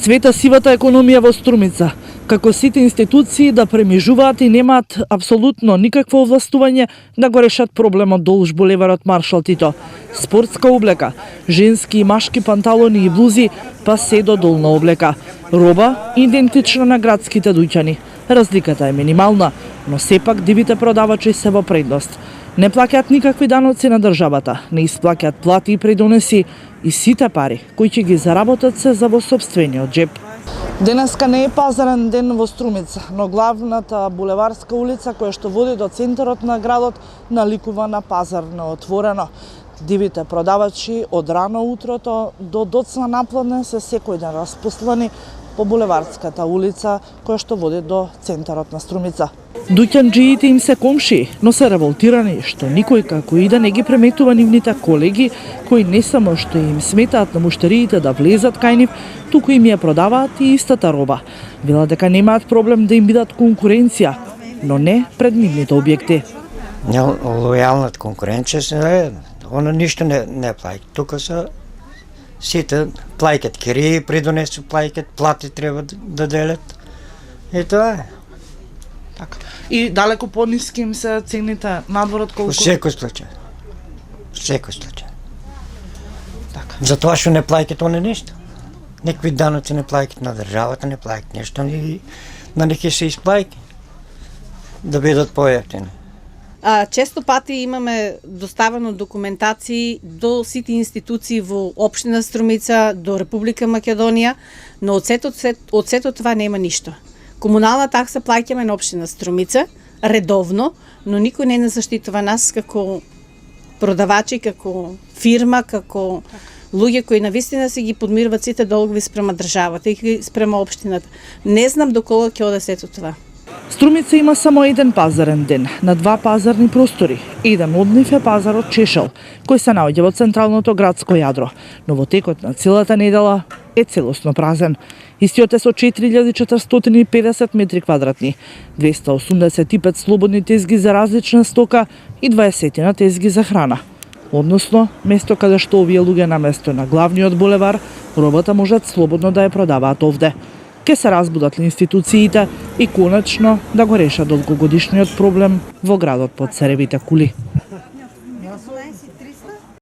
Цвета сивата економија во Струмица, како сите институции да премижуваат и немаат апсолутно никакво овластување да го решат проблемот долж булеварот Маршал Тито. Спортска облека, женски и машки панталони и блузи, па се до долна облека. Роба идентична на градските дуќани. Разликата е минимална, но сепак дивите продавачи се во предност. Не плаќаат никакви даноци на државата, не исплаќаат плати и придонеси и сите пари кои ќе ги заработат се за во сопствениот джеп. Денеска не е пазарен ден во Струмица, но главната булеварска улица која што води до центарот на градот наликува на пазар неотворено. Дивите продавачи од рано утрото до доцна напладне се секој ден распуслани по булеварската улица која што води до центарот на Струмица. Дуќанџиите им се комши, но се револтирани што никој како и да не ги преметува нивните колеги, кои не само што им сметаат на муштериите да влезат кај нив, туку им ја продаваат и истата роба. Велат дека немаат проблем да им бидат конкуренција, но не пред нивните објекти. Лојалната конкуренција се она ништо не плаќа. Тука се сите плаќаат кири, придонеси плаќаат, плати треба да делат. И тоа е. Така. И далеко пониски им се цените надворот колку? Секој случај. Така. Затоа што не плаќаат они ништо. Никакви даноци не плаќаат на државата, не плаќаат ништо и на неки се исплаќа да бидат поевтини. Често пати имаме доставено документации до сите институции во општина Струмица, до Република Македонија, но од сето това нема ништо. Комунална такса плаќаме на општина Струмица редовно, но никој не заштитува нас како продавачи, како фирма, како луѓе кои навистина се ги подмируваат сите долгови спрема државата и спрема општината. Не знам доколку ќе оде сето това. Струмица има само еден пазарен ден, на два пазарни простори. Еден од нив е пазарот Чешел, кој се наоѓа во централното градско јадро, но во текот на целата недела е целосно празен. Истиот е со 4450 метри квадратни, 285 слободни тезги за различна стока и 20 тезги за храна. Односно, место каде што овие луѓе на место на главниот булевар, робата можат слободно да ја продаваат овде. Ке се разбудат ли институциите и конечно да го решат долгогодишниот проблем во градот под царевите кули.